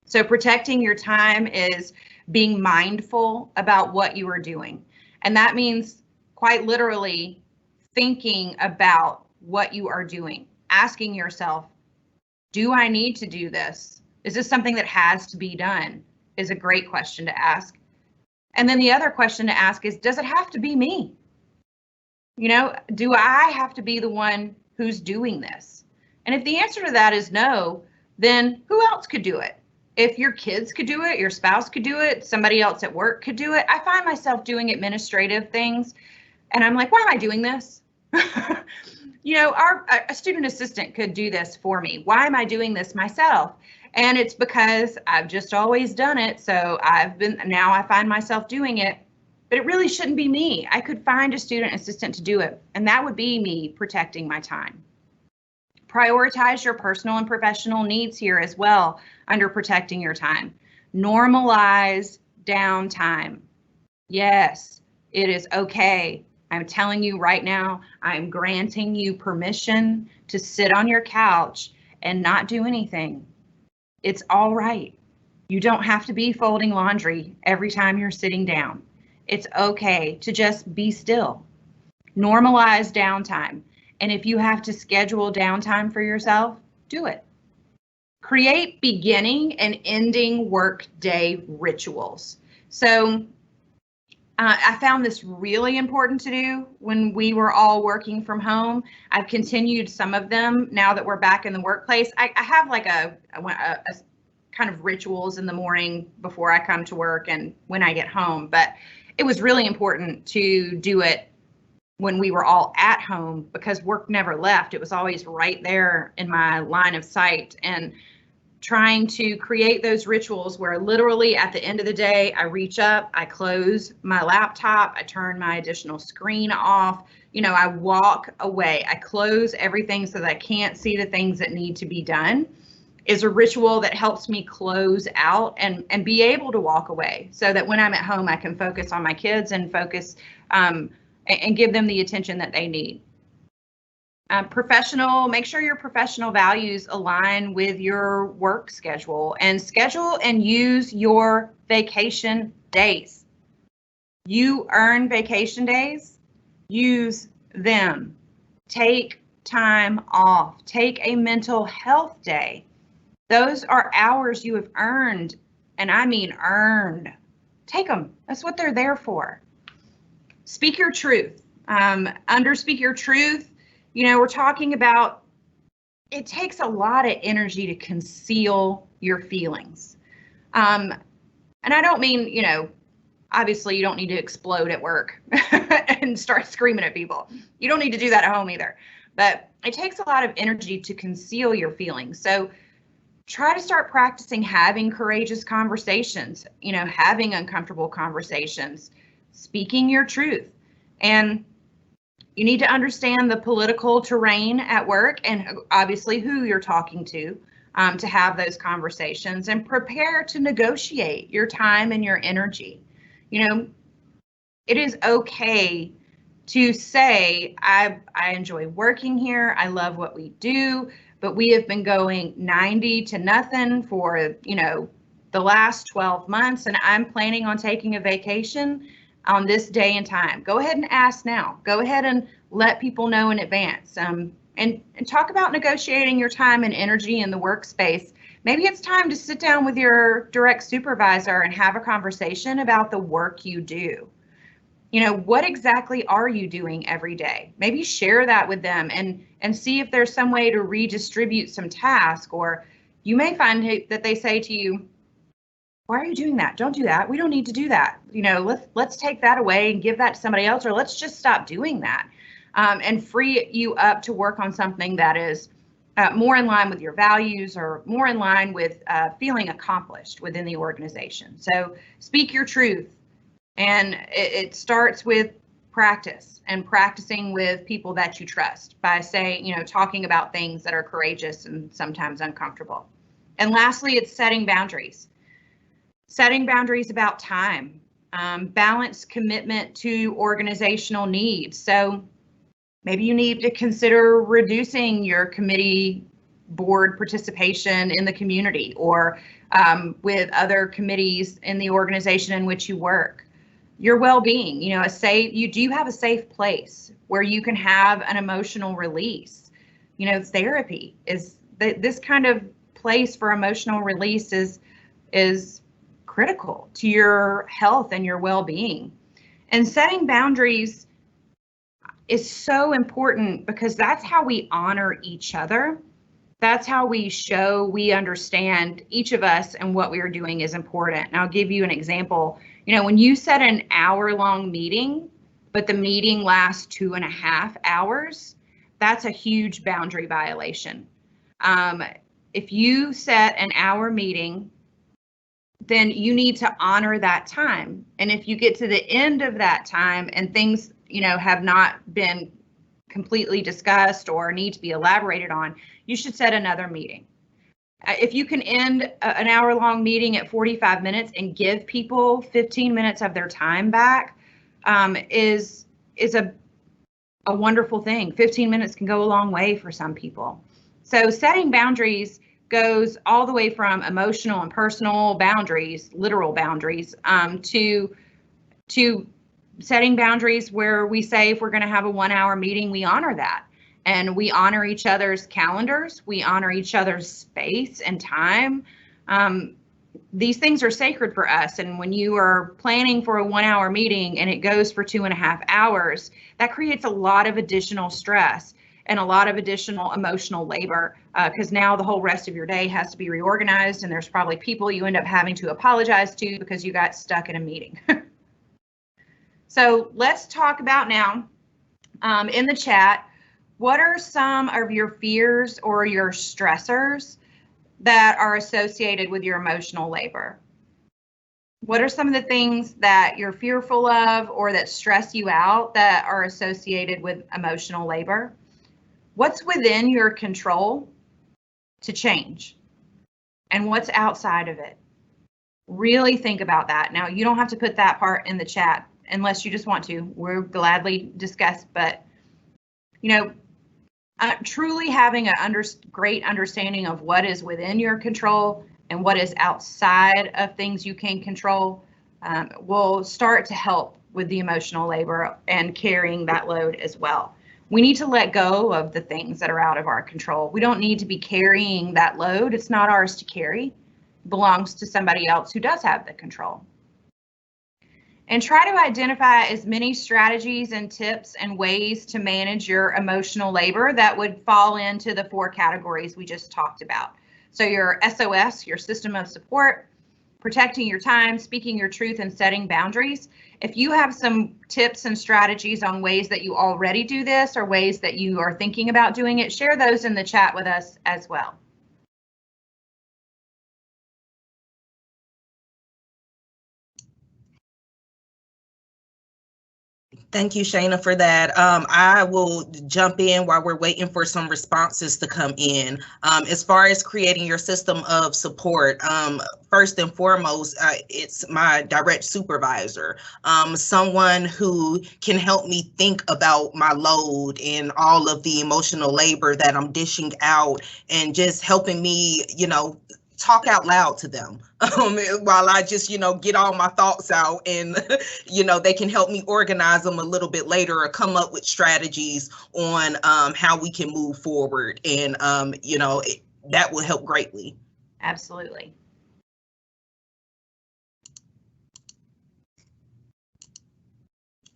[SPEAKER 2] So protecting your time is being mindful about what you are doing. And that means quite literally thinking about what you are doing, asking yourself, do I need to do this? Is this something that has to be done? Is a great question to ask. And then the other question to ask is, does it have to be me? You know, do I have to be the one who's doing this? And if the answer to that is no, then who else could do it? If your kids could do it, your spouse could do it, somebody else at work could do it. I find myself doing administrative things and I'm like, why am I doing this? You know, a student assistant could do this for me. Why am I doing this myself? And it's because I've just always done it. So now I find myself doing it. but it really shouldn't be me. I could find a student assistant to do it, and that would be me protecting my time. Prioritize your personal and professional needs here as well under protecting your time. Normalize downtime. Yes, it is okay. I'm telling you right now, I'm granting you permission to sit on your couch and not do anything. It's all right. You don't have to be folding laundry every time you're sitting down. It's okay to just be still. Normalize downtime. And if you have to schedule downtime for yourself, do it. Create beginning and ending work day rituals. So I found this really important to do when we were all working from home. I've continued some of them now that we're back in the workplace. I have like a kind of rituals in the morning before I come to work and when I get home, but it was really important to do it when we were all at home because work never left. It was always right there in my line of sight, and trying to create those rituals where literally at the end of the day, I reach up, I close my laptop, I turn my additional screen off, I walk away, I close everything so that I can't see the things that need to be done, is a ritual that helps me close out and be able to walk away so that when I'm at home, I can focus on my kids and focus and give them the attention that they need. Make sure your professional values align with your work schedule, and schedule and use your vacation days. You earn vacation days, use them. Take time off, take a mental health day. Those are hours you have earned, and I mean earned. Take them, that's what they're there for. Speak your truth. Under speak your truth, we're talking about it takes a lot of energy to conceal your feelings. And I don't mean, obviously you don't need to explode at work and start screaming at people. You don't need to do that at home either. But it takes a lot of energy to conceal your feelings. So try to start practicing having courageous conversations, having uncomfortable conversations, speaking your truth. And you need to understand the political terrain at work and obviously who you're talking to have those conversations, and prepare to negotiate your time and your energy. It is okay to say, I enjoy working here, I love what we do, but we have been going 90 to nothing for, the last 12 months, and I'm planning on taking a vacation on this day and time. Go ahead and ask now. Go ahead and let people know in advance. And talk about negotiating your time and energy in the workspace. Maybe it's time to sit down with your direct supervisor and have a conversation about the work you do. What exactly are you doing every day? Maybe share that with them and see if there's some way to redistribute some tasks. Or you may find that they say to you, why are you doing that? Don't do that. We don't need to do that. Let's take that away and give that to somebody else, or let's just stop doing that and free you up to work on something that is more in line with your values or more in line with feeling accomplished within the organization. So speak your truth. And it starts with practice and practicing with people that you trust by saying, talking about things that are courageous and sometimes uncomfortable. And lastly, it's setting boundaries. Setting boundaries about time, balanced commitment to organizational needs. So maybe you need to consider reducing your committee board participation in the community or with other committees in the organization in which you work. Your well-being, you do have a safe place where you can have an emotional release. Therapy is this kind of place for emotional release is critical to your health and your well-being. And setting boundaries is so important because that's how we honor each other. That's how we show we understand each of us and what we are doing is important. And I'll give you an example. When you set an hour-long meeting, but the meeting lasts 2.5 hours, that's a huge boundary violation. If you set an hour meeting then you need to honor that time. And if you get to the end of that time and things, have not been completely discussed or need to be elaborated on, you should set another meeting. If you can end an hour-long meeting at 45 minutes and give people 15 minutes of their time back, is a wonderful thing. 15 minutes can go a long way for some people. So setting boundaries goes all the way from emotional and personal boundaries, literal boundaries, to setting boundaries where we say if we're going to have a 1-hour meeting, we honor that. And we honor each other's calendars. We honor each other's space and time. These things are sacred for us. And when you are planning for a 1-hour meeting and it goes for 2.5 hours, that creates a lot of additional stress and a lot of additional emotional labor, because now the whole rest of your day has to be reorganized, and there's probably people you end up having to apologize to because you got stuck in a meeting. So let's talk about now, in the chat, what are some of your fears or your stressors that are associated with your emotional labor? What are some of the things that you're fearful of or that stress you out that are associated with emotional labor? What's within your control to change? And what's outside of it? Really think about that. Now, you don't have to put that part in the chat unless you just want to. We'll gladly discuss, but truly having a great understanding of what is within your control and what is outside of things you can control will start to help with the emotional labor and carrying that load as well. We need to let go of the things that are out of our control. We don't need to be carrying that load. It's not ours to carry. It belongs to somebody else who does have the control. And try to identify as many strategies and tips and ways to manage your emotional labor that would fall into the 4 categories we just talked about. So your SOS, your system of support, protecting your time, speaking your truth, and setting boundaries. If you have some tips and strategies on ways that you already do this or ways that you are thinking about doing it, share those in the chat with us as well.
[SPEAKER 1] Thank you, Shayna, for that. I will jump in while we're waiting for some responses to come in. As far as creating your system of support, first and foremost, it's my direct supervisor, someone who can help me think about my load and all of the emotional labor that I'm dishing out, and just helping me, talk out loud to them while I just, get all my thoughts out, and, they can help me organize them a little bit later or come up with strategies on how we can move forward. And, that will help greatly.
[SPEAKER 2] Absolutely.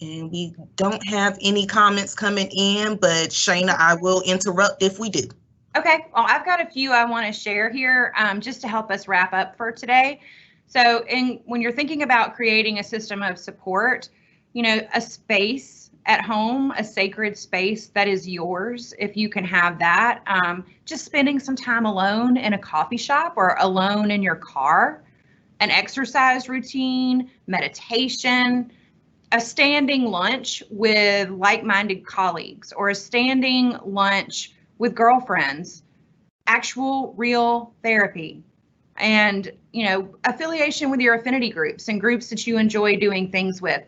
[SPEAKER 1] And we don't have any comments coming in, but Shayna, I will interrupt if we do.
[SPEAKER 2] Okay, well, I've got a few I want to share here just to help us wrap up for today. So when you're thinking about creating a system of support, a space at home, a sacred space that is yours, if you can have that, just spending some time alone in a coffee shop or alone in your car, an exercise routine, meditation, a standing lunch with like-minded colleagues, or a standing lunch with girlfriends, actual real therapy, and affiliation with your affinity groups and groups that you enjoy doing things with,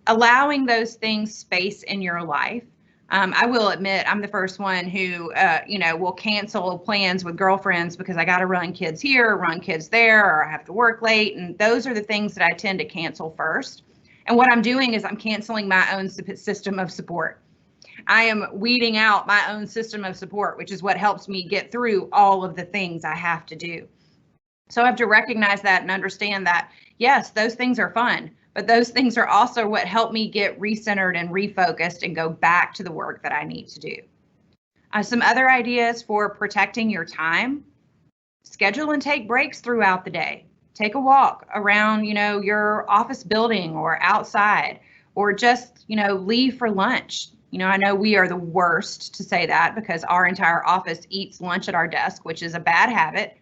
[SPEAKER 2] allowing those things space in your life. I will admit I'm the first one who will cancel plans with girlfriends because I got to run kids here, run kids there, or I have to work late, and those are the things that I tend to cancel first. And what I'm doing is I'm canceling my own system of support. I am weeding out my own system of support, which is what helps me get through all of the things I have to do. So I have to recognize that and understand that, yes, those things are fun, but those things are also what help me get recentered and refocused and go back to the work that I need to do. Some other ideas for protecting your time: schedule and take breaks throughout the day. Take a walk around, your office building or outside, or just, leave for lunch. I know we are the worst to say that because our entire office eats lunch at our desk, which is a bad habit.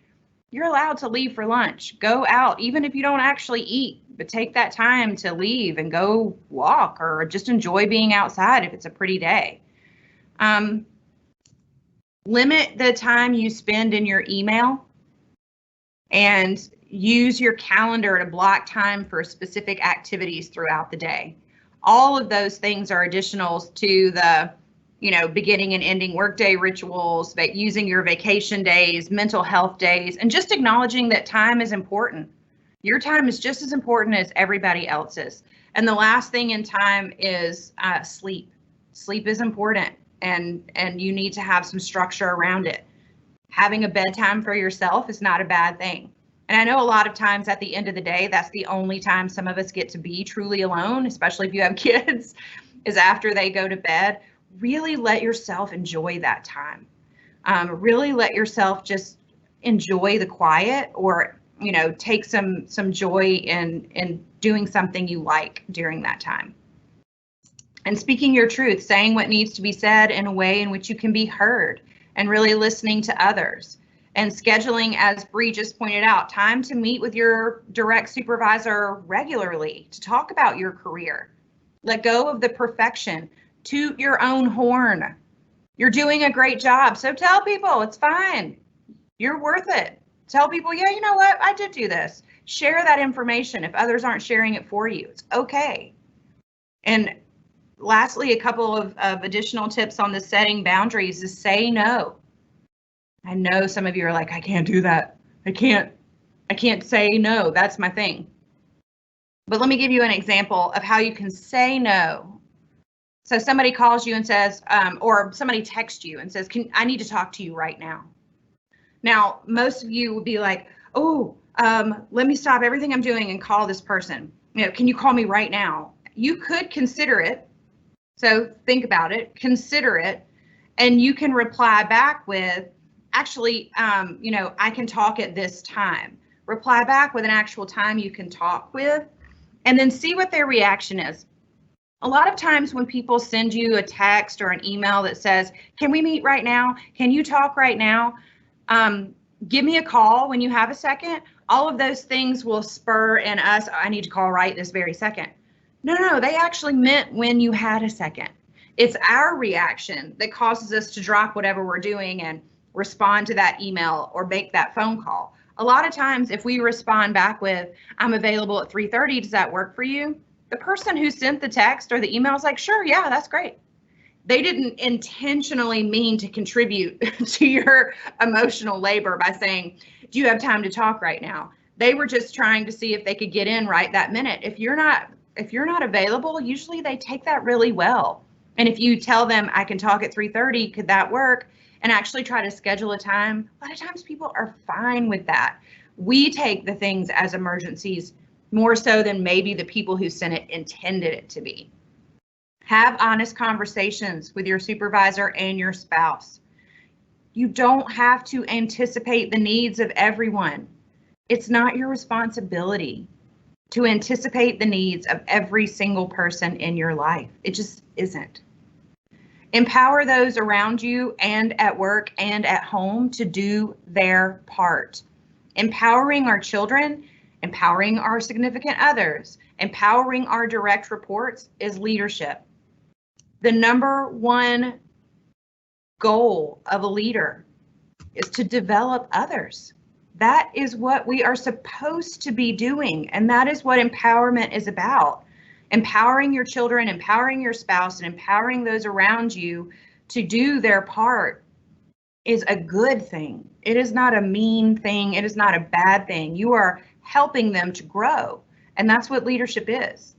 [SPEAKER 2] you're allowed to leave for lunch. Go out, even if you don't actually eat, but take that time to leave and go walk or just enjoy being outside if it's a pretty day. Limit the time you spend in your email and use your calendar to block time for specific activities throughout the day. All of those things are additionals to the, beginning and ending workday rituals, but using your vacation days, mental health days, and just acknowledging that time is important. Your time is just as important as everybody else's. And the last thing in time is sleep. Sleep is important, and you need to have some structure around it. Having a bedtime for yourself is not a bad thing. And I know a lot of times at the end of the day, that's the only time some of us get to be truly alone, especially if you have kids, is after they go to bed. Really let yourself enjoy that time. Really let yourself just enjoy the quiet, or take some joy in doing something you like during that time. And speaking your truth, saying what needs to be said in a way in which you can be heard, and really listening to others. And scheduling, as Bree just pointed out, time to meet with your direct supervisor regularly to talk about your career. Let go of the perfection. Toot your own horn. You're doing a great job, so tell people it's fine. You're worth it. Tell people, yeah, you know what? I did do this. Share that information if others aren't sharing it for you. It's okay. And lastly, a couple of additional tips on the setting boundaries is say no. I know some of you are like, I can't do that. I can't say no. That's my thing. But let me give you an example of how you can say no. So somebody calls you and says, or somebody texts you and says, I need to talk to you right now. Now, most of you would be like, oh, let me stop everything I'm doing and call this person. Can you call me right now? You could consider it. So think about it, consider it, and you can reply back with, actually, I can talk at this time. Reply back with an actual time you can talk with, and then see what their reaction is. A lot of times when people send you a text or an email that says, can we meet right now? Can you talk right now? Give me a call when you have a second. All of those things will spur in us, I need to call right this very second. No, they actually meant when you had a second. It's our reaction that causes us to drop whatever we're doing and respond to that email or make that phone call. A lot of times if we respond back with, I'm available at 3:30, does that work for you? The person who sent the text or the email is like, sure, yeah, that's great. They didn't intentionally mean to contribute to your emotional labor by saying, do you have time to talk right now? They were just trying to see if they could get in right that minute. If you're not available, usually they take that really well. And if you tell them I can talk at 3:30, could that work? And actually try to schedule a time, a lot of times people are fine with that. We take the things as emergencies more so than maybe the people who sent it intended it to be. Have honest conversations with your supervisor and your spouse. You don't have to anticipate the needs of everyone. It's not your responsibility to anticipate the needs of every single person in your life. It just isn't. Empower those around you and at work and at home to do their part. Empowering our children, empowering our significant others, empowering our direct reports is leadership. The number one goal of a leader is to develop others. That is what we are supposed to be doing, and that is what empowerment is about. Empowering your children, empowering your spouse, and empowering those around you to do their part is a good thing. It is not a mean thing. It is not a bad thing. You are helping them to grow, and that's what leadership is.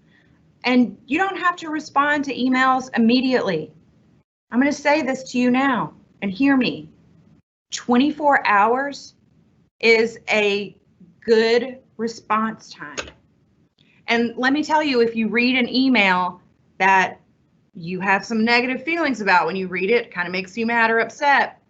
[SPEAKER 2] And you don't have to respond to emails immediately. I'm going to say this to you now, and hear me. 24 hours is a good response time. And let me tell you, if you read an email that you have some negative feelings about when you read it, kind of makes you mad or upset,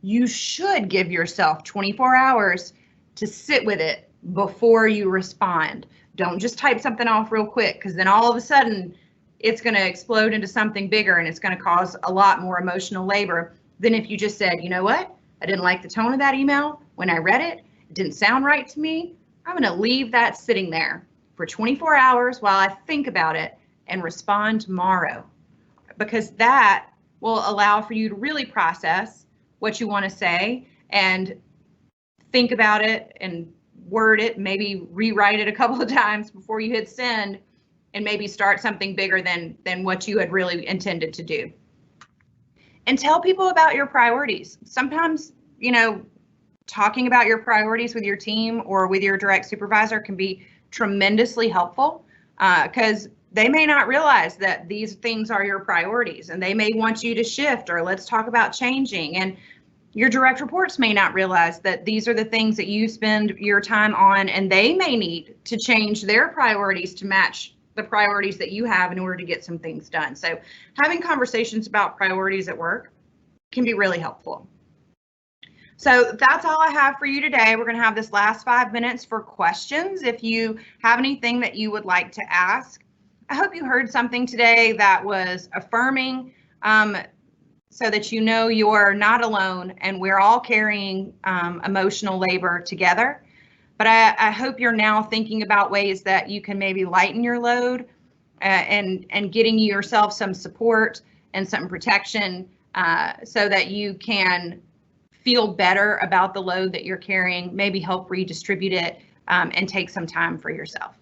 [SPEAKER 2] you should give yourself 24 hours to sit with it before you respond. Don't just type something off real quick, because then all of a sudden it's going to explode into something bigger, and it's going to cause a lot more emotional labor than if you just said, you know what? I didn't like the tone of that email when I read it, didn't sound right to me. I'm going to leave that sitting there for 24 hours while I think about it and respond tomorrow, because that will allow for you to really process what you want to say and think about it and word it, maybe rewrite it a couple of times before you hit send, and maybe start something bigger than what you had really intended to do. And tell people about your priorities. Sometimes, talking about your priorities with your team or with your direct supervisor can be tremendously helpful, because they may not realize that these things are your priorities, and they may want you to shift, or let's talk about changing. And your direct reports may not realize that these are the things that you spend your time on, and they may need to change their priorities to match the priorities that you have in order to get some things done. So having conversations about priorities at work can be really helpful. So that's all I have for you today. We're going to have this last 5 minutes for questions. If you have anything that you would like to ask, I hope you heard something today that was affirming, so that you know you're not alone and we're all carrying emotional labor together. But I hope you're now thinking about ways that you can maybe lighten your load, and getting yourself some support and some protection, so that you can feel better about the load that you're carrying, maybe help redistribute it, and take some time for yourself.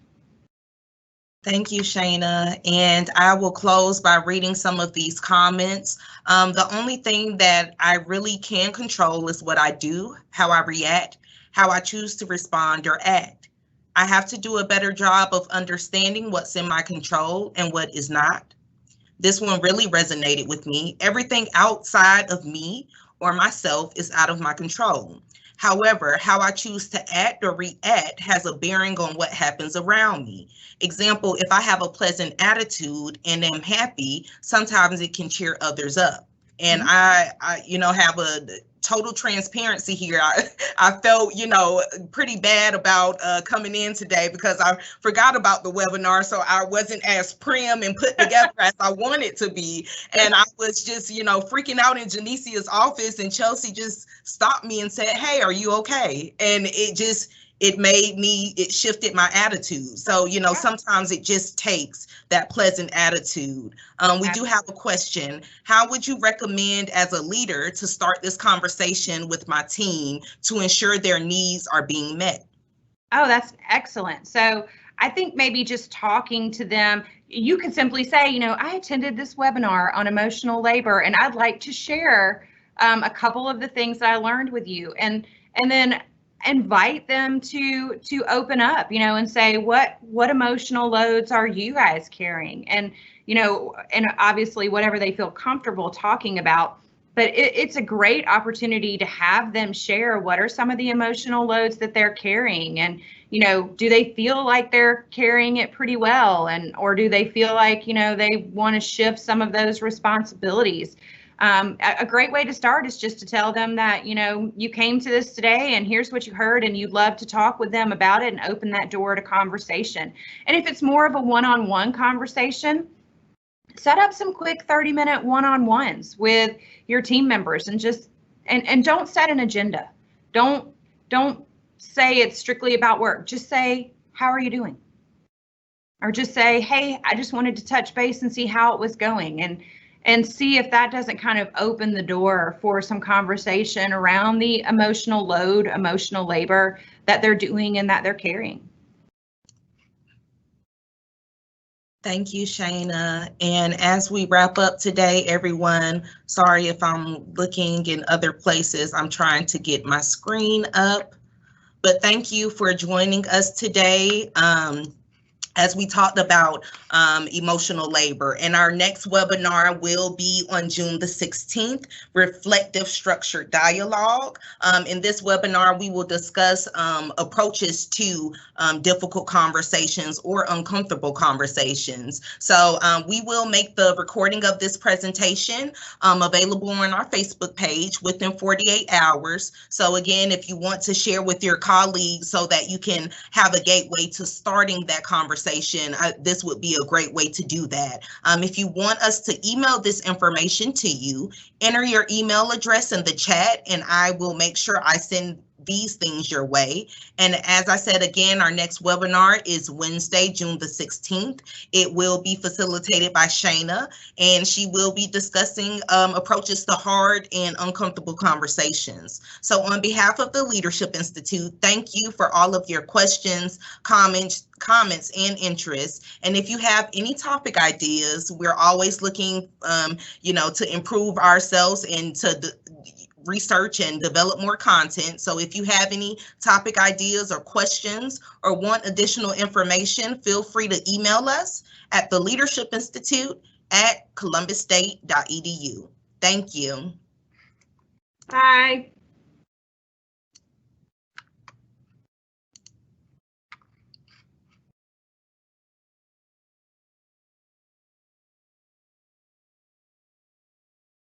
[SPEAKER 1] Thank you, Shana. And I will close by reading some of these comments. The only thing that I really can control is what I do, how I react, how I choose to respond or act. I have to do a better job of understanding what's in my control and what is not. This one really resonated with me. Everything outside of me or myself is out of my control. However, how I choose to act or react has a bearing on what happens around me. Example, if I have a pleasant attitude and am happy, sometimes it can cheer others up. And I have a total transparency here. I felt, pretty bad about coming in today because I forgot about the webinar. So I wasn't as prim and put together as I wanted to be. And I was just, freaking out in Janicia's office, and Chelsea just stopped me and said, "Hey, are you okay?" And it shifted my attitude. So, sometimes it just takes that pleasant attitude. We do have a question. How would you recommend as a leader to start this conversation with my team to ensure their needs are being met?
[SPEAKER 2] Oh, that's excellent. So I think maybe just talking to them, you could simply say, I attended this webinar on emotional labor, and I'd like to share a couple of the things that I learned with you. And then invite them to open up, and say, what emotional loads are you guys carrying? And, and obviously whatever they feel comfortable talking about, but it's a great opportunity to have them share what are some of the emotional loads that they're carrying. And, do they feel like they're carrying it pretty well? Or do they feel like, they want to shift some of those responsibilities? A great way to start is just to tell them that, you came to this today and here's what you heard, and you'd love to talk with them about it and open that door to conversation. And if it's more of a one-on-one conversation, set up some quick 30-minute one-on-ones with your team members, and just and don't set an agenda. Don't say it's strictly about work. Just say, how are you doing? Or just say, hey, I just wanted to touch base and see how it was going. And see if that doesn't kind of open the door for some conversation around the emotional load, emotional labor that they're doing and that they're carrying.
[SPEAKER 1] Thank you, Shana. And as we wrap up today, everyone, sorry if I'm looking in other places. I'm trying to get my screen up, but thank you for joining us today. As we talked about emotional labor. And our next webinar will be on June the 16th, Reflective Structured Dialogue. In this webinar, we will discuss approaches to difficult conversations or uncomfortable conversations. So we will make the recording of this presentation available on our Facebook page within 48 hours. So again, if you want to share with your colleagues so that you can have a gateway to starting that conversation, this would be a great way to do that. If you want us to email this information to you, enter your email address in the chat, and I will make sure I send these things your way. And as I said, again, our next webinar is Wednesday, June the 16th. It will be facilitated by Shayna, and she will be discussing approaches to hard and uncomfortable conversations. So on behalf of the Leadership Institute, thank you for all of your questions, comments and interests. And if you have any topic ideas, we're always looking, to improve ourselves and to research and develop more content. So if you have any topic ideas or questions or want additional information, feel free to email us at the Leadership Institute at columbusState.edu. Thank you.
[SPEAKER 2] Bye.